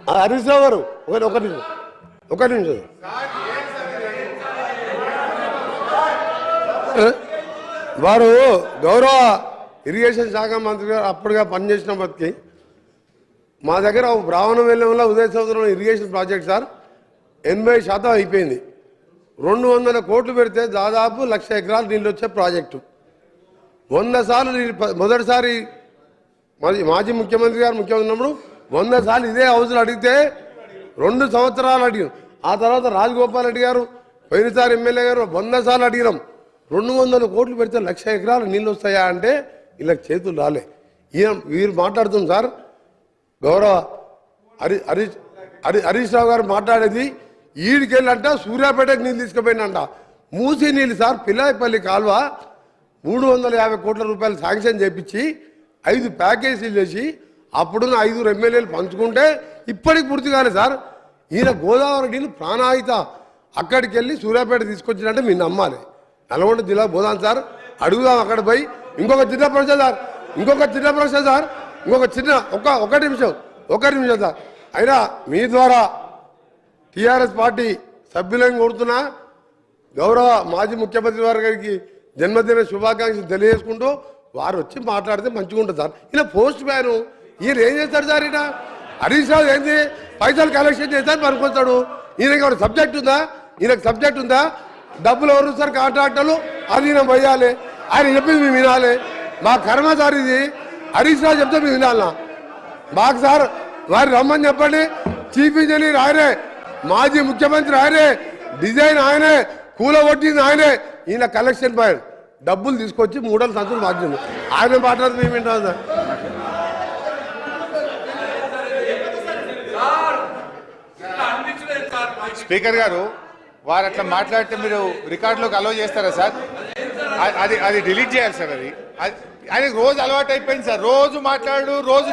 హరీష్ రావు గారు ఒక నిమిషం వారు గౌరవ ఇరిగేషన్ శాఖ మంత్రి గారు అప్పుడుగా పనిచేసిన బతికి మా దగ్గర బ్రాహ్మణ వెల్లంలో ఉదయ సముద్రంలో ఇరిగేషన్ ప్రాజెక్ట్ సార్ 80% అయిపోయింది. 200 కోట్లు పెడితే దాదాపు 1,00,000 ఎకరాలు నీళ్ళు వచ్చే ప్రాజెక్టు. 100 సార్లు మొదటిసారి మాజీ ముఖ్యమంత్రి గారు ముఖ్యమంత్రి ఉన్నప్పుడు 100 సార్లు ఇదే హౌస్లో అడిగితే 2 సంవత్సరాలు అడిగాం. ఆ తర్వాత రాజగోపాల్ రెడ్డి గారు పోయినసారి ఎమ్మెల్యే గారు 100 సార్లు అడిగినాం. 200 కోట్లు పెడితే 1,00,000 ఎకరాలు నీళ్ళు వస్తాయా అంటే ఇలా చేతులు రాలే. వీరు మాట్లాడుతుంది సార్ గౌరవ హరీష్ రావు గారు మాట్లాడేది ఈడికెళ్ళంట సూర్యాపేటకు నీళ్ళు తీసుకుపోయినంట. మూసి నీళ్ళు సార్ పిల్లాయిపల్లి కాలువ 350 కోట్ల రూపాయలు శాంక్షన్ చేపించి 5 ప్యాకేజీలు చేసి అప్పుడున్న 5 ఎమ్మెల్యేలు పంచుకుంటే ఇప్పటికి పూర్తి కాలేదు సార్. ఈయన గోదావరి నీళ్ళు ప్రాణాయిత అక్కడికి వెళ్ళి సూర్యాపేట తీసుకొచ్చినట్టే మీరు నమ్మాలి. నల్గొండ జిల్లా పోదాం సార్, అడుగుదాం అక్కడ పోయి. ఇంకొక చిన్న ప్రశ్న సార్, ఒక నిమిషం సార్. అయినా మీ ద్వారా టీఆర్ఎస్ పార్టీ సభ్యులను కోరుతున్నా గౌరవ మాజీ ముఖ్యమంత్రి గారికి జన్మదిన శుభాకాంక్షలు తెలియజేసుకుంటూ వారు వచ్చి మాట్లాడితే మంచిగా ఉంటుంది సార్. ఇలా పోస్ట్ మ్యాన్ ఈయన ఏం చేస్తాడు సార్? ఈయన హరీష్ రావు ఏంది పైసలు కలెక్షన్ చేస్తాను అనుకుంటాడు. ఈయనకి సబ్జెక్ట్ ఉందా? డబ్బులు ఎవరు సార్? కాంట్రాక్టర్లు. అది ఈయన పోయాలి, ఆయన చెప్పింది మేము వినాలి. మా కర్మ సార్ ఇది. హరీష్ రావు చెప్తే మేము వినాలనా? మాకు సార్ వారు రమ్మని చెప్పండి. చీఫ్ ఇంజనీర్ ఆయనే, మాజీ ముఖ్యమంత్రి ఆయనే, డిజైన్ ఆయనే, కూలగొట్టింది ఆయనే. ఈయన కలెక్షన్ పై డబ్బులు తీసుకొచ్చి 3 సంచులు మార్చింది. ఆయన మాట్లాడుతూ మేము వింటాం సార్. స్పీకర్ గారు వారు అట్లా మాట్లాడితే మీరు రికార్డులోకి అలో చేస్తారా సార్? అది డిలీట్ చేయాలి సార్. అది ఆయనకు రోజు అలవాటు అయిపోయింది సార్. రోజు మాట్లాడు, రోజు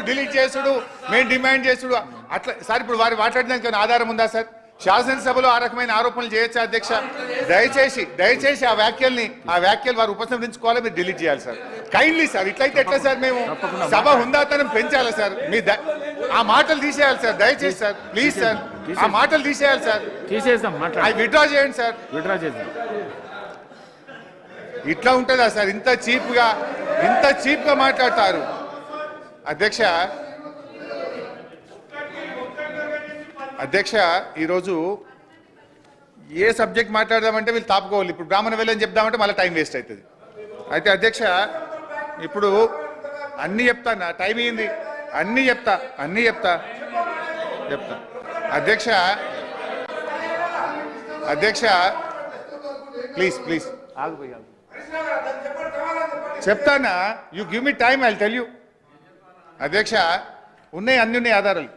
డిలీట్ చేసుడు, మేము డిమాండ్ చేసుడు అట్లా సార్. ఇప్పుడు వారు మాట్లాడడానికి ఆధారం ఉందా సార్? శాసనసభలో ఆ రకమైన ఆరోపణలు చేయొచ్చా అధ్యక్ష? దయచేసి ఆ వ్యాఖ్యలు వారు ఉపసంహరించుకోవాలి, మీరు డిలీట్ చేయాలి సార్. Kindly sir. ఇట్లయితే ఎట్లా సార్? మేము సభ హుందాతనం పెంచాలి సార్. మీ ఆ మాటలు తీసేయాలి సార్, దయచేసి సార్, ప్లీజ్ సార్. ఆ మాటలు తీసేయాలి సార్. అవి విత్డ్రా చేయండి సార్. ఇట్లా ఉంటుందా సార్? ఇంత చీప్గా మాట్లాడతారు అధ్యక్ష. ఈరోజు ఏ సబ్జెక్ట్ మాట్లాడదామంటే వీళ్ళు తాపుకోవాలి. ఇప్పుడు బ్రాహ్మణ వెళ్ళని చెప్దామంటే మళ్ళీ టైం వేస్ట్ అవుతుంది. అయితే అధ్యక్ష ఇప్పుడు అన్నీ చెప్తాను, టైం అయింది. అన్నీ చెప్తా అధ్యక్ష ప్లీజ్ చెప్తానా? You give me time, I tell you. అధ్యక్ష అన్నీ ఉన్నాయి ఆధారాలు.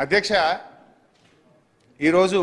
అధ్యక్ష ఈరోజు